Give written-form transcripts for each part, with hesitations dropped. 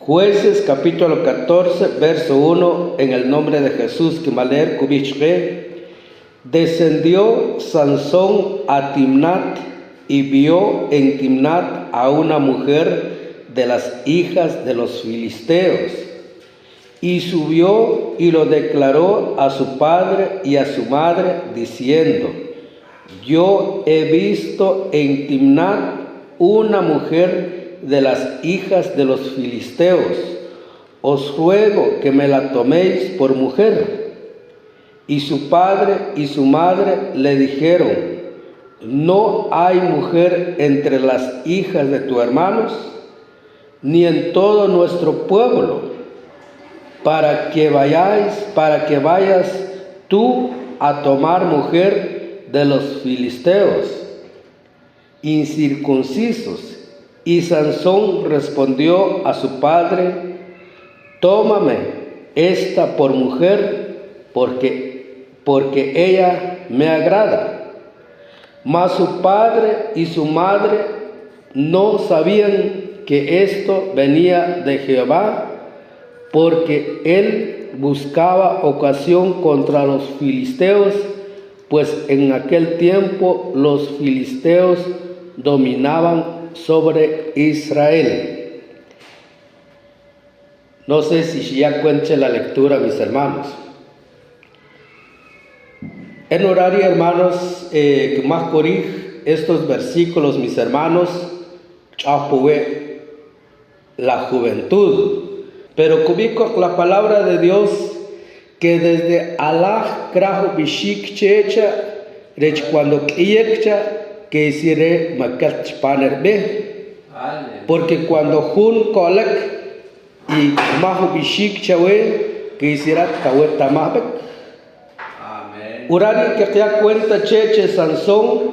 Jueces capítulo 14, verso 1, en el nombre de Jesús, que maler kubichre, descendió Sansón a Timnat y vio en Timnat a una mujer de las hijas de los filisteos. Y subió y lo declaró a su padre y a su madre, diciendo: yo he visto en Timnat una mujer de las hijas de los filisteos, os ruego que me la toméis por mujer. Y su padre y su madre le dijeron: no hay mujer entre las hijas de tus hermanos, ni en todo nuestro pueblo, para que vayas tú a tomar mujer de los filisteos incircuncisos. Y Sansón respondió a su padre: tómame esta por mujer, porque ella me agrada. Mas su padre y su madre no sabían que esto venía de Jehová, porque él buscaba ocasión contra los filisteos, pues en aquel tiempo los filisteos dominaban sobre Israel. No sé si ya cuente la lectura, mis hermanos. En horario, hermanos, que más corrige estos versículos, mis hermanos, chapué la juventud. Pero cubico la palabra de Dios, que desde Allah krahu bishik checha, rech cuando kiyekcha, que hiciere makat paner be. Porque cuando jun kolek y mahu bishik chawe, que hiciera kawet tamabek. Urari que ya cuenta cheche Sansón,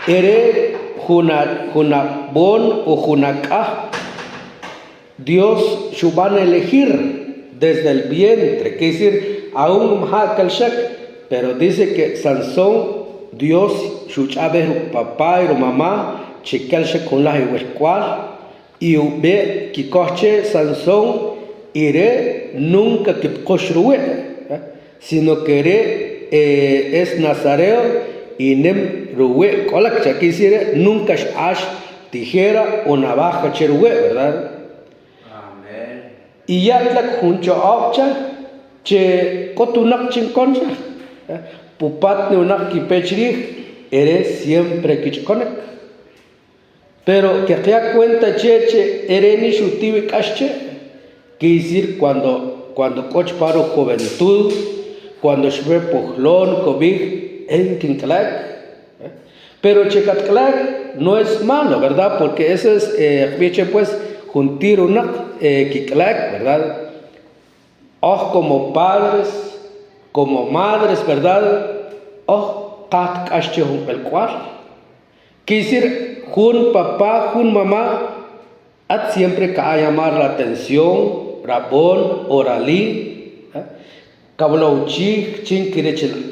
ere junabon o junakah. Dios van a elegir desde el vientre, que decir, aún mahakalshak, pero dice que Sansón, Dios, su papá y mamá, chikalshak con la huescual, y ve que coche Sansón, iré nunca que cochrué, sino que es nazareo y nem rué, colakcha, que decir, nunca ash tijera o navaja cherué, ¿verdad? Y ya la juncho opcha, che cotunak chinconcha, pupat neunak kipechri, eres siempre kichkonek. Pero que te da cuenta, che, ereni shutivi kasche, que decir cuando coch paro juventud, cuando shve pujlón, kobig, en kinklak. Pero chekatklak no es malo, ¿verdad? Porque eso es, pues, juntir una kiklak, ¿verdad? Como padres, como madres, ¿verdad? Tat kashche el cual. Quisir jun papá, jun mamá, siempre que llamar la atención, rabón, oralí, kablauchi, chin kirechel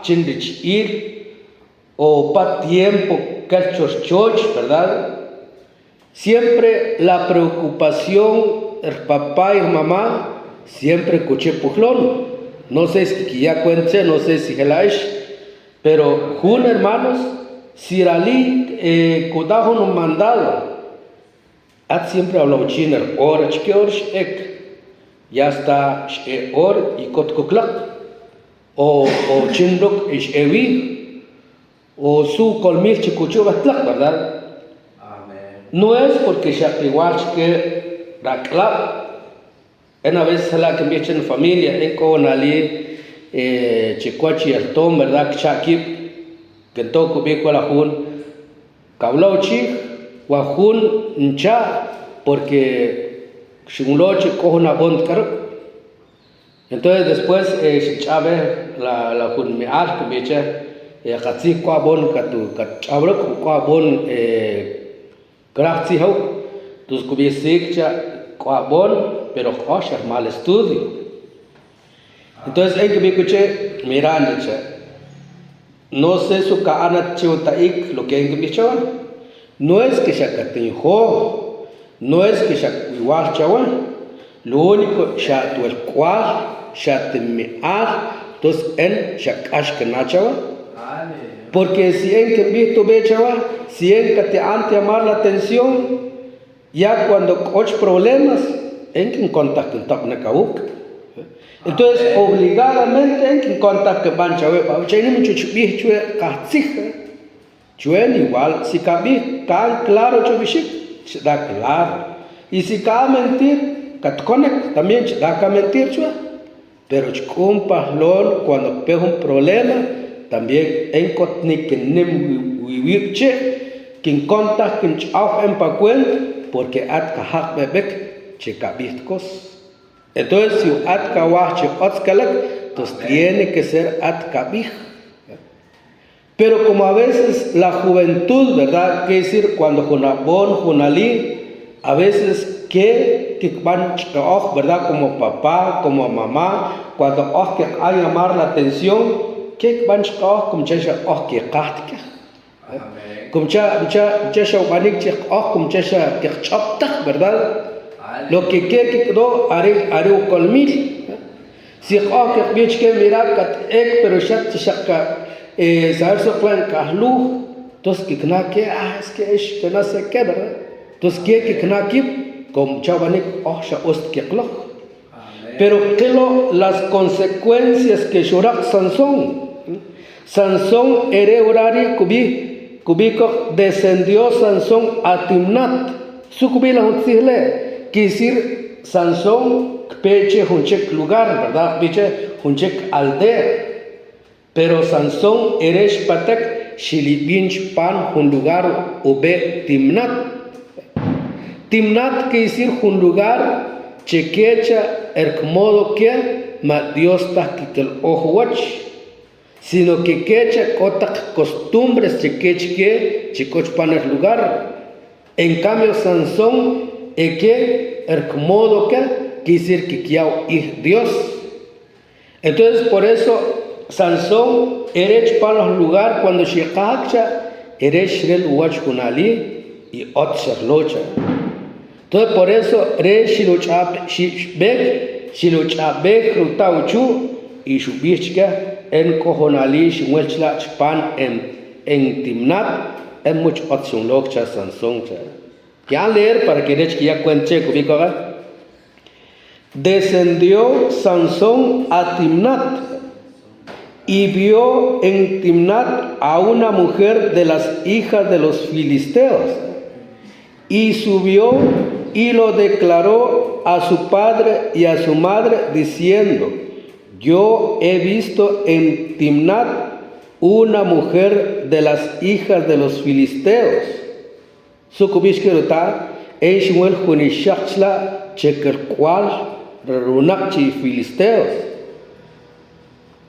chin richir, o pa tiempo, kelchorchoch, ¿verdad? Siempre la preocupación, el papá y el mamá, siempre escuché pujlón. No sé si ya cuente, no sé si gelaish, pero jun hermanos, si rali kudajo no mandado, siempre habló chiner, or ek, ya está or y kotkuklak, o chindok ish evi, o su colmil chicucho batlak, ¿verdad? No es porque ya igual que la clave, una vez la que me echa en familia, en Conali, Chicuachi, el Tom, ¿verdad? Chakip, que toco bien con la Jun, Cablauchi, Wajun, Ncha, porque Shumulochi cojo una bond caro. Entonces después, Chabe, la Jun me alto, me echa, Katsi, Quabon, Kachabro, Quabon, Gracias, tus cubiertas cuabón, pero oshar mal estudio. Entonces hay que me escuché mirando, no sé su caana chiutaik lo que hay que me no es que se catinjo, no es que se igual chawan, Lo único, ya tu el cual, ya te me entonces en ya cash que nachawa. Porque si en que visto bechawa, si en que te han llamar la atención, ya cuando hay problemas, en que contacto con Nakabuk. Entonces, obligadamente, en que contacto con Banchawe, Bauchain, mucho bichue, Katzija, Chuen igual, si cabi, can claro, Chubishik, se da claro. Y si ca mentir, Katkonek, también se da mentir, Chua. Pero Chkumpa, Lon, cuando pega un problema, también en Kotnik, Nim, Wiwipche, quien conta, quien chau en pacuent, porque at kahak bebek, che kabistkos. Entonces, si at kawache otzkalak, entonces tiene que ser at kabij. Pero como a veces la juventud, ¿verdad? Que decir, cuando Junabón, Junalí, a veces que van, ¿verdad? Como papá, como mamá, cuando que hay llamar la atención, que van como chasha que kahtka. Como chasha ubanik como chasha que chopta, ¿verdad? Lo que quedó haré colmil. Si que bien que mira que pero ya saber su plan kahlu, entonces que es que no sé qué, ¿verdad? Entonces que como chavanik ya que pero que las consecuencias que llora Sansón era horario cubico descendió Sansón a Timnat su cubila un quisir Sansón peche hunchek lugar, ¿verdad? Peche hunchek aldea. Pero Sansón eres patek shilibinch pan un lugar ube Timnat. Timnat quiere decir un lugar chequecha modo que ma Dios ta quitel ojo watch, sino que quecha cotak costumbres chequech que chicoch pan el lugar. En cambio Sansón que modo que quiere decir que quiao Dios. Entonces por eso Sansón eres para el lugar cuando shikacha eres el watch kunali y otserlocha. Entonces por eso eres shilochabek rutauchu y shubichka en cojonali shimuelchla pan en Timnat en mucho otsunlocha Sansón. Que a leer para que eres que ya cuente cubicoga. Descendió Sansón a Timnat y vio en Timnat a una mujer de las hijas de los filisteos, y subió y lo declaró a su padre y a su madre, diciendo: yo he visto en Timnat una mujer de las hijas de los filisteos. Sukubishkeruta, en Shmuel Junishachla, cheker cual, runakchi filisteos.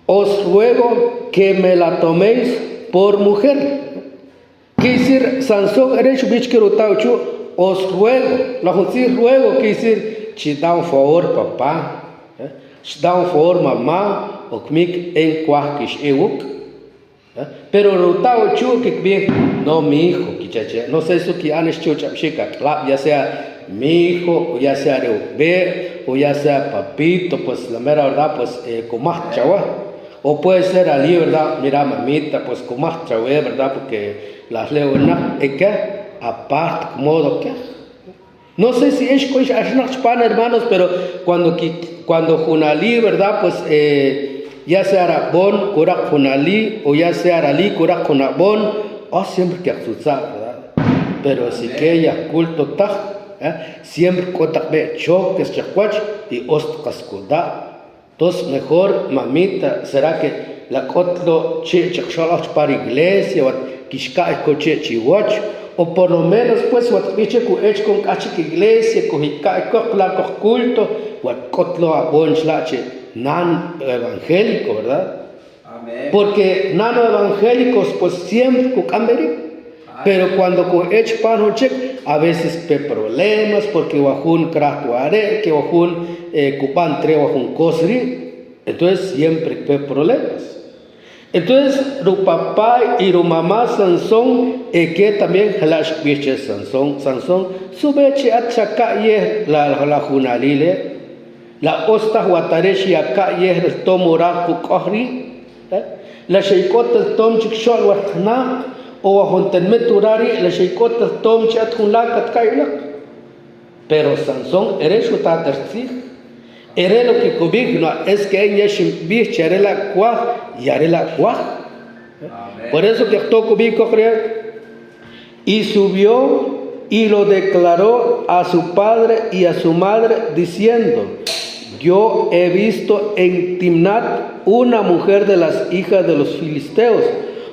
Os ruego que me la toméis por mujer. Quiere decir, Sansón eres bichkerutauchu, os ruego, la justicia ruego, quiere decir, si da un favor papá, si da un favor mamá, o kmik en cuaquish ewuk. Pero rutauchu que bien, no mi hijo, no sé eso que han hecho ya sea mi hijo, o ya sea Reuben, o ya sea papito, pues la mera verdad, pues comach chawa. O puede ser allí, ¿verdad? Mira, mamita, pues comach chawa, ¿verdad? Porque las leo en que aparte, modo que. No sé si es con hermanos, pero cuando Junalí, ¿verdad? Pues ya sea Rabón, Kurak Junalí, o ya sea Aralí, Kurak Junabón, o siempre que asusar, ¿verdad? Pero si que ella culto taj, siempre kotak be choques chacuach y ostcascuda. Entonces mejor, mamita, será que la cotlo chachaloch para iglesia, o kishka coche chihuach, o por lo menos pues what biche ku ech con kachik iglesia, kohika la culto, what cotlo a bonchlache nan evangélico, ¿verdad? Amén. Porque nano evangélicos pues siempre ku camberi. Pero cuando con ech panochek a veces pe problemas porque wajun kratuare, que wajun kupan tre wajun kosri, entonces siempre pe problemas. Entonces tu papá y tu mamá Sansón que también halash biche Sansón sube che atchaka ye la junalile la osta huatareshi acá yehr el tomora kukohri, la sheikot el tom chikshol wartna, o ahonten meturari, la sheikot el tom chatkunlakat kailak. Pero Sansón eres utatersi, eres lo que cubigno, es que ella shimbich yarela kwa, yarela kwa. Por eso que esto cubico y subió y lo declaró a su padre y a su madre diciendo: yo he visto en Timnat una mujer de las hijas de los filisteos,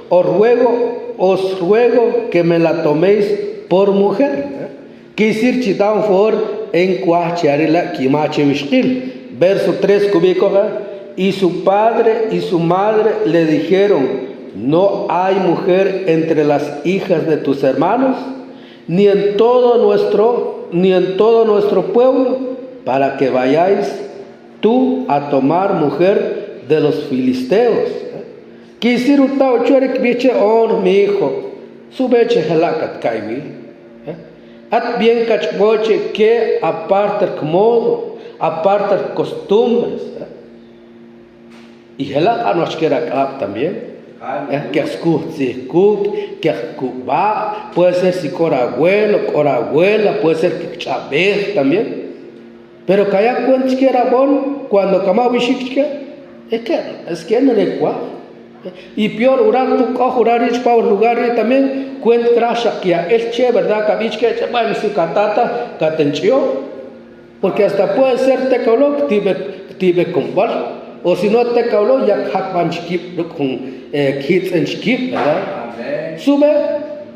os ruego que me la toméis por mujer. Quisir chitan for en cuacharela kimache mishkil. Verso 3 cúbico. Y su padre y su madre le dijeron: no hay mujer entre las hijas de tus hermanos, ni en todo nuestro pueblo, para que vayáis tú a tomar mujer de los filisteos. Quisir utao chuerek biche on mi hijo, su beche helakat kaivi. At bien cachboche que apartar modo, apartar costumbres. Y helak anochkera klap también. Que que va, puede ser si abuelo, abuela, puede ser que chabej también. Pero kaya cuenta que era bon cuando kama bishikche, es que no le cua. Y peor urar tu cojurar y pa lugar también cuenta crasha que el che verdad kabichke bueno si katata katenchio, porque hasta puede ser te colok tibe con bal. O si no te cauló, ya hakban chikip con kids en chikip, ¿verdad? Amén. Sube,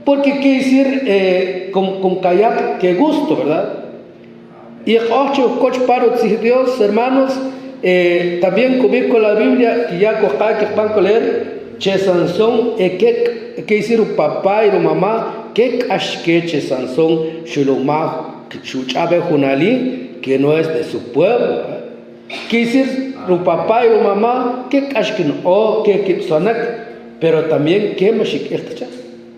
porque quiere decir con kayak, que gusto, ¿verdad? Amén. Y ocho coch paro si Dios, hermanos, también cubrir con la Biblia, que ya coja que van a leer, che Sansón, que decir un papá y una mamá, que ashke che Sansón, shulumah, que chuchabe junali, que no es de su pueblo, ¿verdad? Quiere decir, un papá y una mamá, que cashkin o que sonak, pero también que mashik el techa.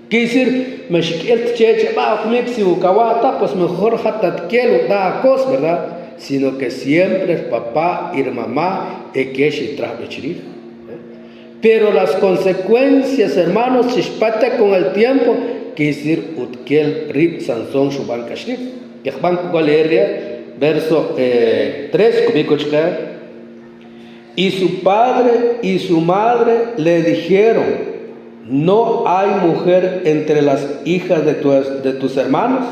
Quiere decir, mashik el techa, va a comer si ukawata, pues mejor hatat que da cos, ¿verdad? Sino que siempre el papá y la mamá es que se trae. Pero las consecuencias, hermanos, se espata con el tiempo, quiere decir, utkel rip Sansón shuban kashrif. Que van a leer verso 3, y su padre y su madre le dijeron: no hay mujer entre las hijas de tus hermanos,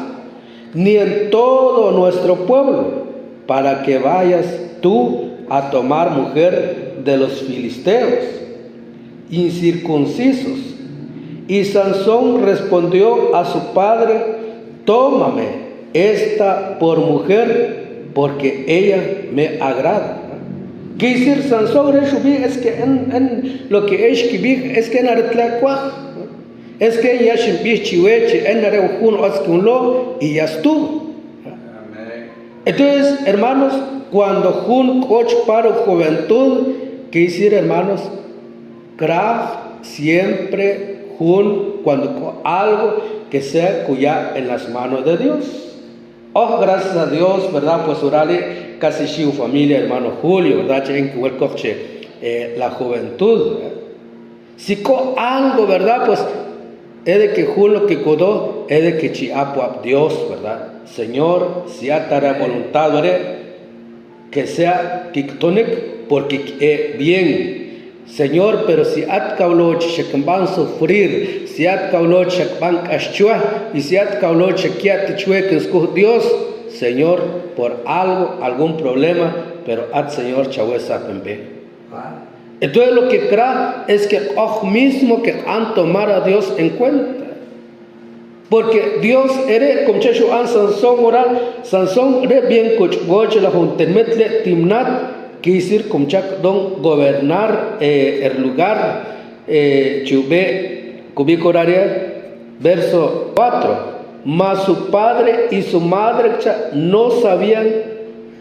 ni en todo nuestro pueblo, para que vayas tú a tomar mujer de los filisteos, incircuncisos. Y Sansón respondió a su padre: tómame esta por mujer, porque ella me agrada. ¿Qué decir Sansón? Es que en lo que es que en Aretlacua, es que ya se chihueche, en Arejun Oskunlo y ya estuvo. Entonces, hermanos, cuando Jun coch paro juventud, ¿qué decir, hermanos? Craft siempre Jun cuando algo que sea cuya en las manos de Dios. Oh, gracias a Dios, ¿verdad? Pues orale casi su familia, hermano Julio, ¿verdad? La juventud, ¿verdad? Si co algo, ¿verdad? Pues es de que Julio que codó, es de que chiapo a Dios, ¿verdad? Señor, si atara voluntad, ¿verdad? Que sea kiktonik, porque bien. Señor, pero si at kaulo van sufrir, si at kaulo van kashchua, y si at kaulo chequiat chue que escoge Dios, Señor, por algo, algún problema, pero at Señor chawesa pembe. Entonces lo que crea es que hoy mismo que han tomado a Dios en cuenta. Porque Dios era, como Checho an Sansón oral, Sansón era bien cochboche la juntemetle timnat, quiere decir como don gobernar el lugar, chube cubico horaria, verso 4. Mas su padre y su madre no sabían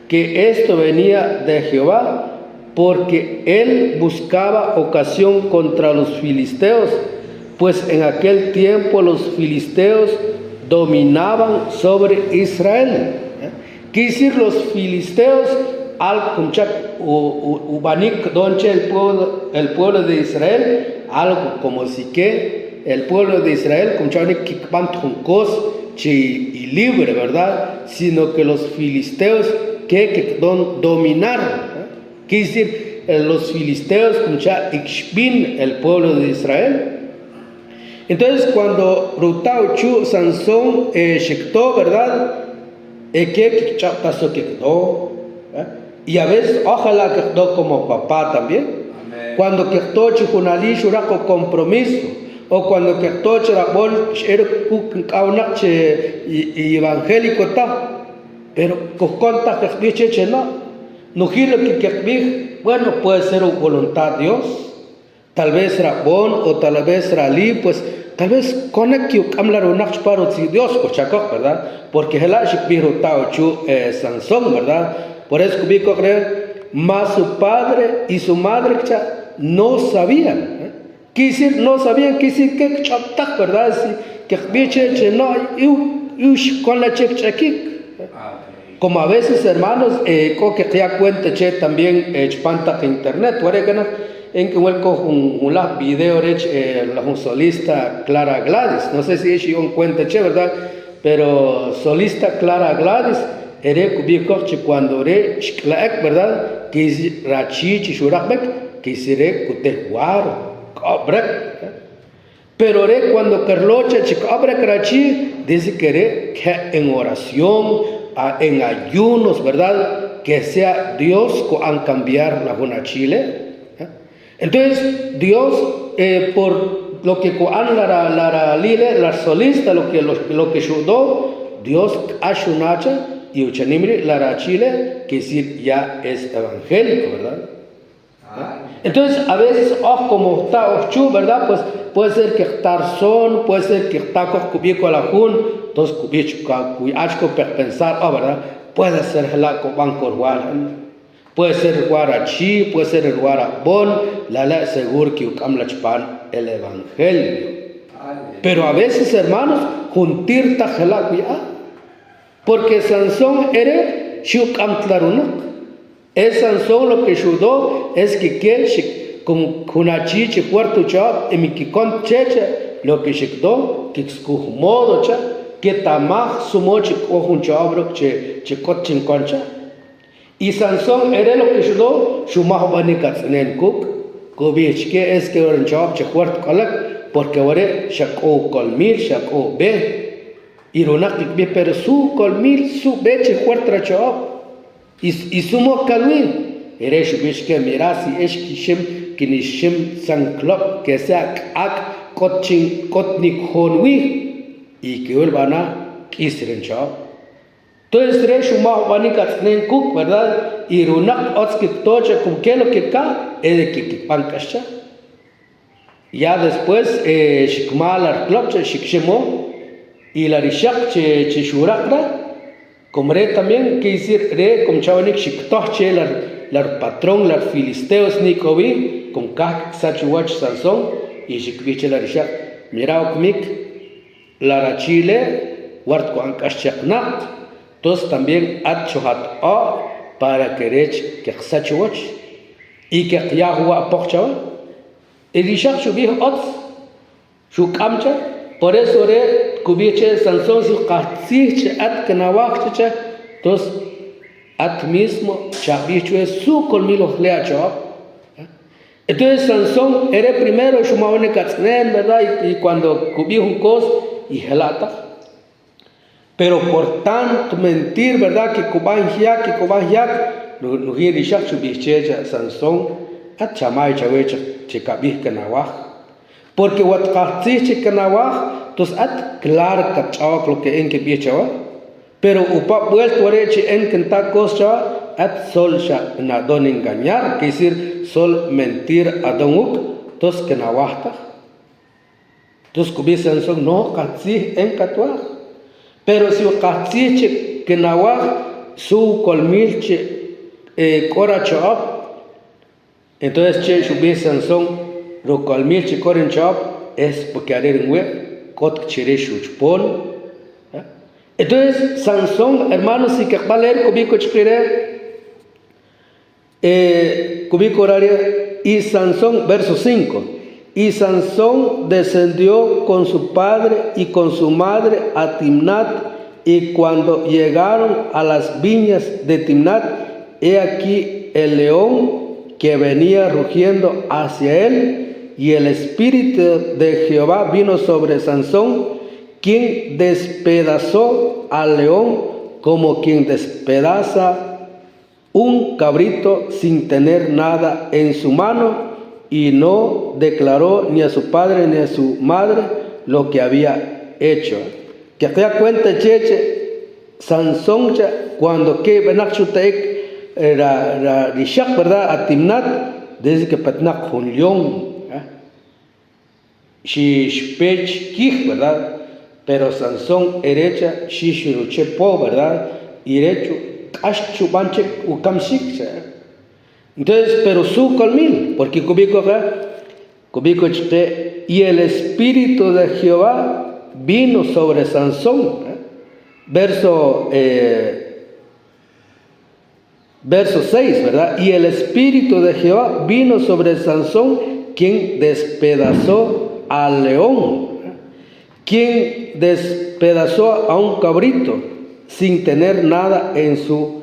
que esto venía de Jehová, porque él buscaba ocasión contra los filisteos, pues en aquel tiempo los filisteos dominaban sobre Israel. Quiere decir, los filisteos al kumchak ubanik donche el pueblo de Israel, algo como si que el pueblo de Israel kumchanik kikpant junkos y libre, ¿verdad? Sino que los filisteos que dominaron. Quiere decir, los filisteos kumcha ikshbin el pueblo de Israel. Entonces, cuando Rutao Chu Sansón shekto, ¿verdad? Que chaptazo que quedó, y a veces ojalá que quedó como papá también. Amén. Cuando quedó chujunali shurako compromiso, o cuando quedó chirabol era evangélico ta, pero conta que biche no giro que bueno, puede ser voluntad de Dios. Tal vez Rabón o tal vez Rali, pues tal vez conectio hablar un paro si Dios o chaco, ¿verdad? Porque helash birutao chu Sansón, ¿verdad? Por eso cubico creer, más su padre y su madre no sabían. Quisir no sabían que chaptak, ¿verdad? Que biche no con la check. Como a veces, hermanos, que ya cuenta che también espanta internet, en que vuelco un video la solista Clara Gladys, no sé si es un cuenta che, ¿verdad? Pero solista Clara Gladys, cuando ¿verdad? Que es rachi chishurabek, que sire kutehuaro, cobrek. Pero cuando Carlocha chicabrek rachi, dice que en oración, en ayunos, ¿verdad? Que sea Dios que han cambiar la Juna Chile. Entonces, Dios, por lo que la solista, lo que ayudó, Dios ayunacha y uchanimri la Chile, que decir ya es evangélico, ¿verdad? Entonces, a veces, como está ochu, ¿verdad? Pues puede ser que tarzón, puede ser que está cubico la jun, entonces cubico pensar, ¿verdad? Puede ser la banco puede ser guarachi, puede ser el guarabón, la seguro que ucamlachpan el evangelio. Pero a veces, hermanos, juntir tajelacuya, porque Sansón era shukamtlarunak. Es Sansón lo que ayudó es que con kunachi cuarto chap y mi kikon cheche lo que ayudó que modo cha que tamaj sumo un chabro che kotchin concha. Y Sansón era lo que ayudó shumah banikatnen kuk kubich que es que un chab che cuarto kalak porque ahora shako colmil shako be y ronak be pero su colmil su be che cuarto chab y sumo kalwin eres que mira si es que nishim sanklop que sea ak kotchin kotnik honwi y que urbana kisren chab. Entonces eres un más banikatnen kuk, ¿verdad? Y runak otskik tocha con que lo que ca es de que pankasha. Ya después shikmal arklopcha shikshemo y la rishak che shurakra como también que decir como chavanik shiktoche la patrón la filisteos nikovi con kak sachuach Sansón y shikviche la rishak mira okmik la rachile wart ko ankashaknat entonces también atchohat para querer que sachuach y que yahua pochava el rishak shubih ots shukamcha por eso kubiche Sansón su qatsich at kanawachcha entonces at mismo chabicho es su colmilo leacho. Entonces Sansón era primero shumawne katsnen, ¿verdad? Y cuando cubió un cos y gelata. Pero por tanto mentir, ¿verdad? Que kuban yak no quiere shak chubiche Sansón at chamay chawecha chikabih kanawach. Porque wat qatsich kanawach entonces, claro que lo que en que piechaba, pero upa vuelto reche en que ta cosa sol sha na don engañar, que decir sol mentir a donuk, entonces que na wahta. Entonces kubisan son no katsi en katwa. Pero si katsi que na wah su colmilche corachop, entonces che kubisan son ro colmilche corenchop es porque haré un entonces Sansón, hermanos, si que va a leer cubico chpire Cúbico horario, y Sansón, verso 5. Y Sansón descendió con su padre y con su madre a Timnat, y cuando llegaron a las viñas de Timnat, he aquí el león que venía rugiendo hacia él, y el espíritu de Jehová vino sobre Sansón, quien despedazó al león como quien despedaza un cabrito sin tener nada en su mano, y no declaró ni a su padre ni a su madre lo que había hecho. Que te da cuenta, cheche, Sansón, cuando que benachutek era rishak, ¿verdad? A Timnat, desde que patnak un león, si spech kich, ¿verdad? Pero Sansón erecha, si shiruche po, ¿verdad? Y derecho, cacho banche ukamsik, entonces, pero su colmil, porque cubico acá, cubico chute, y el espíritu de Jehová vino sobre Sansón, verso 6, ¿verdad? Y el espíritu de Jehová vino sobre Sansón, quien despedazó al león, quien despedazó a un cabrito sin tener nada en su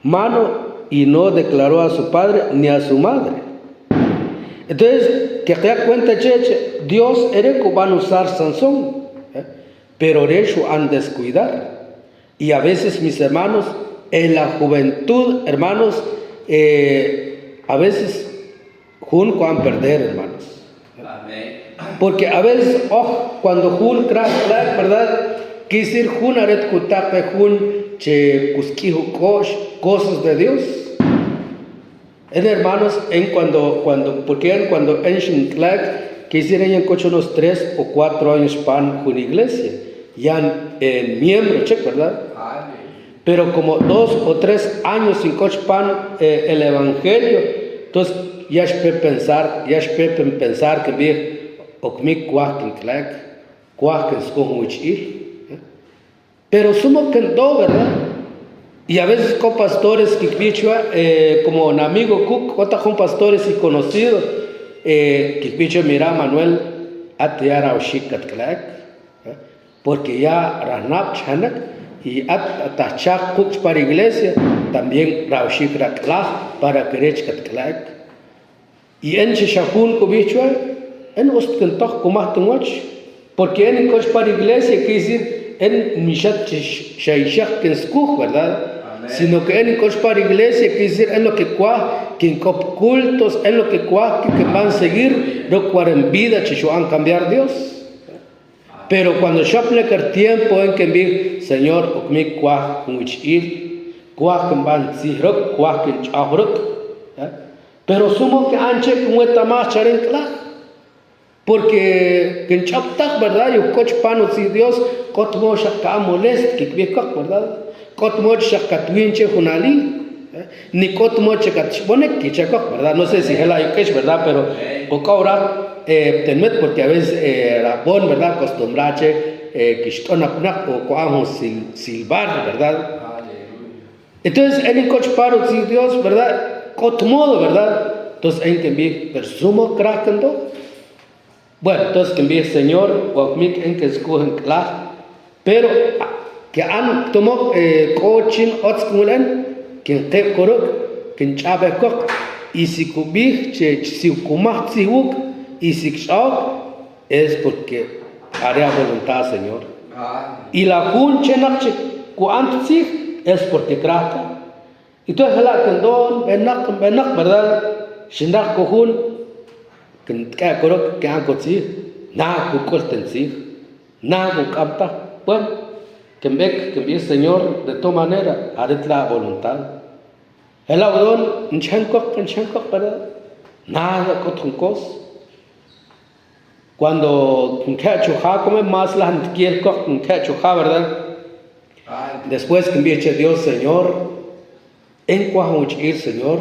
mano, y no declaró a su padre ni a su madre. Entonces, que te da cuenta, cheche, Dios va a usar Sansón, pero ellos han descuidado. Y a veces, mis hermanos, en la juventud, hermanos, a veces juntos van a perder, hermanos. Porque a veces, cuando jun crack, ¿verdad? Quisir jun aret kutape jun che kuskihu kosh, cosas de Dios. Hermanos, cuando en Shinclac quisieran en coche unos 3 o 4 años pan con iglesia, ya en miembro, ¿verdad? Pero como 2 o 3 años sin coche pan el evangelio, entonces ya es pensar que bien okmik cuaquin clac, cuaquin scohuichil. Pero sumo que no, ¿verdad? Y a veces con pastores que como un amigo Cook, con pastores y conocidos, que mira Manuel atiara o shikat clac, porque ya ranap chanak y atachak Cook para iglesia, también raushikra clac para kerechkat clac. Y en Chishakun kubichua, en ostkentoch kumahtunwach, porque en coch para iglesia, que decir, en mishat shaishak kenskuch, ¿verdad? Sino que en coch para iglesia, que decir, en lo que quien cop cultos, en lo que van a seguir, no cuaren vida, han cambiar Dios. Pero cuando shopleker tiempo en que vi, Señor, okmi cuah muchil, cuah que van sihrok, cuah que chahrok, pero sumo que anche como esta más charen claj. Porque en chaptak, ¿verdad? Yo coch pano si Dios, kot mo shaka molest, que kviekak, ¿verdad? Kot mo shaka twinche junali, ni kot mo shaka chbonek, que chakak, ¿verdad? No sé si es la yukesh, ¿verdad? Pero poco ahora temet, porque a veces la bon, ¿verdad? Acostumbrache, que shtonak o coamo silbar, ¿verdad? Entonces, en el coch pano si Dios, ¿verdad? Kot modo, ¿verdad? Entonces, en que vi, persumo krakendo. Bueno, entonces que envíe el Señor, Guacmic en que escogen claro, pero que han tomado cochin otzkulen, quien te corok, quien chabe cock, y si cubich, si kumach si y si chok, es porque haría voluntad, Señor. Y la junche nachche, cuantzi, es porque crata. Entonces la kendon, benak, ¿verdad? Shindak kohun. Que corok que han cochi, na cucolten sí, na cucapta, bueno, que me Señor de tu manera, haré la voluntad. El audón, en chancok, ¿verdad? Nada cotuncos. Cuando un cachuja come más la gente quiere un cachuja, ¿verdad? Después que me eche Dios, Señor, en cuajo ir, Señor,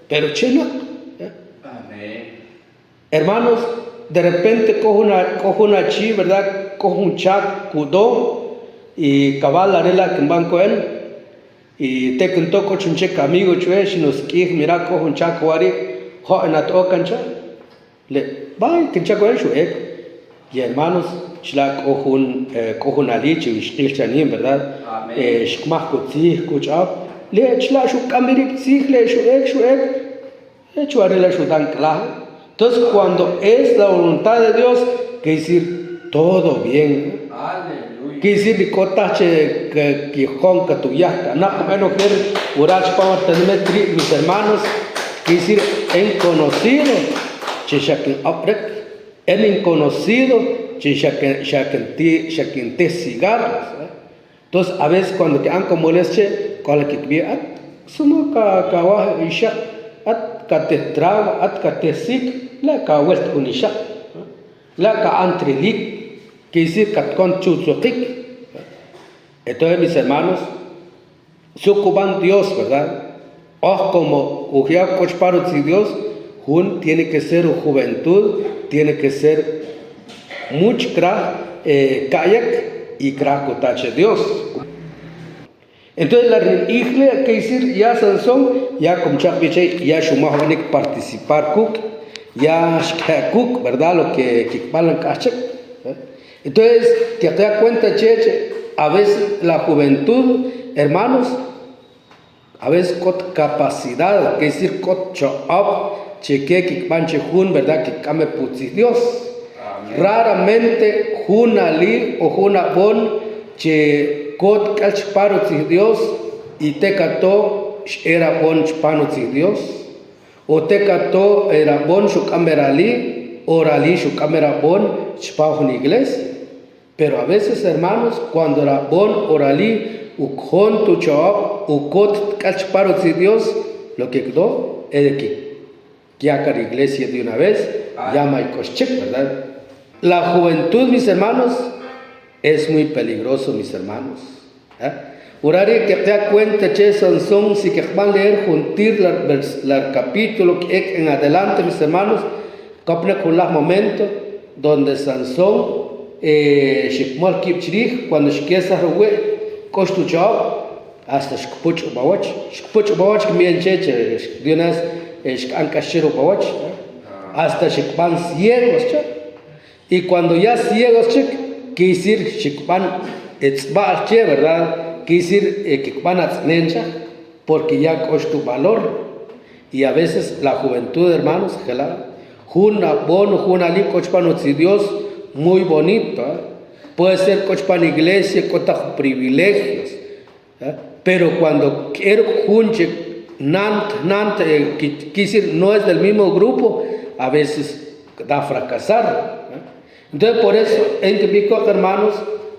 pero chino. Hermanos, de repente cojo una chi, ¿verdad? Cojo un chac, cudó y cabal arela que van con él. y te contó con un cheque amigo chue si nos quij mira con un chaco ari ho en at ocancha le vai que chaco es chue y hermanos chla con ali chil chanin verdad shkmah kutzih kuchab le chla shu kamiri tzih le shu hecho arregla su tan claro. Entonces cuando es la voluntad de Dios que decir todo bien. Que decir de cotache que honka tu yasta. No menos que urach para tener mis hermanos. Que decir en conocido che shakin abrek en inconocido che shakin te cigarros. Entonces a veces cuando te han como leche con la que viat sumo ka wa ishak at ka te traga at ka te sik la ka west unisha la ka antrilik que decir que con chuchutik. Entonces mis hermanos sucuban Dios, ¿verdad? O como ujia cochparo si Dios jun tiene que ser juventud, tiene que ser much kra kayak y kra kotache Dios. Entonces la iglesia que decir ya Sansón ya como chapiche ya shumahonik participar cook ya cook, ¿verdad? Lo que palan kachek. Entonces, que te das cuenta, cheche, a veces la juventud, hermanos, a veces con capacidad, que decir, con choab, cheque, que panche jun, ¿verdad? Que came putzi Dios. Amén. Raramente, jun ali o jun abon, che kot calchparo Dios, y te cató, era bon chpano Dios, o te cató, era bon su cámara ali, orali su cámara bon, chpao en iglesia. Pero a veces, hermanos, cuando la bon oralí, ukon tu choab, ukot calchparo de Dios, lo que quedó es de que ya la iglesia de una vez, llama y coschek, ¿verdad? La juventud, mis hermanos, es muy peligroso, mis hermanos. Urari que te da cuenta, che, Sansón, si que van a leer juntir el capítulo que en adelante, mis hermanos, capna con los momentos donde Sansón shikmal kipchirih cuando shkiesa ruwe koshtu chao hasta shkpuch bawach que mien cheche dionas shkankashiro bawach hasta shikpan ciegos y cuando ya ciegos quiere decir shikpan etzbal che, verdad, quiere decir que van a tener porque ya koshtu valor. Y a veces la juventud, hermanos, juna bono juna li kochpan Dios muy bonito, puede ser cochpan iglesia, con privilegios, pero cuando quiero junche, quisir no es del mismo grupo, a veces da a fracasar. Entonces por eso, en que pico, hermanos,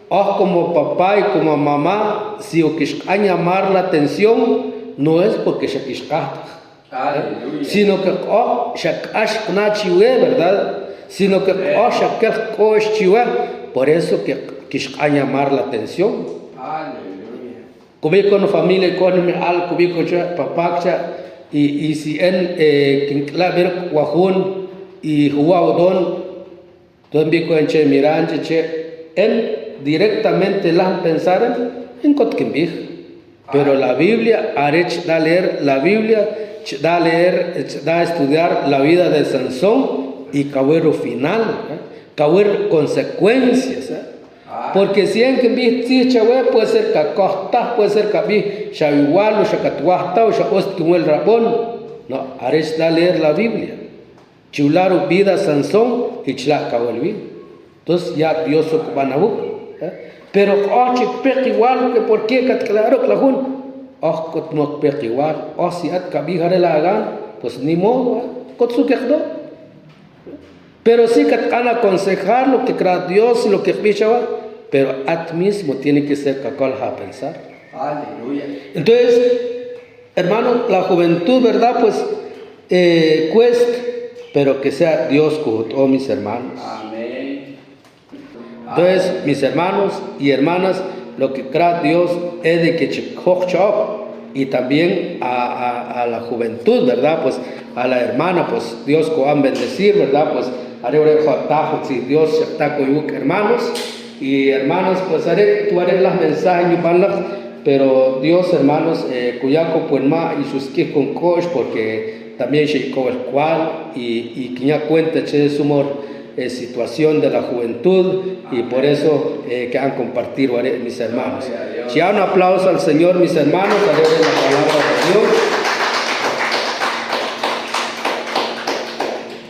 como papá y como mamá, si o que llamar la atención, no es porque se quiscata, sino que shakash nachiwe, ¿verdad? Sino que por eso que a llamar la atención. Cubico no familia con al cubico papá y si en claver guajún y jugadón también con che miranche che en directamente la pensaran en Kotkimbij. Pero la Biblia arech da leer la Biblia da estudiar la vida de Sansón y caber final, caber consecuencias, porque si en que vi puede ser cacosta, puede ser que vi igual o shakatuasta o shaostuel rabón, no, haréis da leer la Biblia, chularu vida Sansón y chla caber. Entonces ya Dios ocupa pero igual que por qué claro clajun, no igual, si at kabihare la hagan, pues ni modo, kotsu quedó. Pero sí que van a aconsejar lo que crea Dios y lo que pichaba, pero at mismo tiene que ser cacol a pensar. Aleluya. Entonces, hermano, la juventud, ¿verdad? Pues cuesta, pero que sea Dios con todos mis hermanos. Amén. Entonces, mis hermanos y hermanas, lo que crea Dios es de que y también a la juventud, ¿verdad? Pues a la hermana, pues Dios va a bendecir, ¿verdad? Pues si Dios está con hermanos y hermanas, pues tú haré las mensajes pero Dios, hermanos, cuyaco pues más y sus que con coach, porque también se el cual y que ya cuenta che su situación de la juventud y por eso que han compartido mis hermanos. Si un aplauso al Señor, mis hermanos, a la palabra.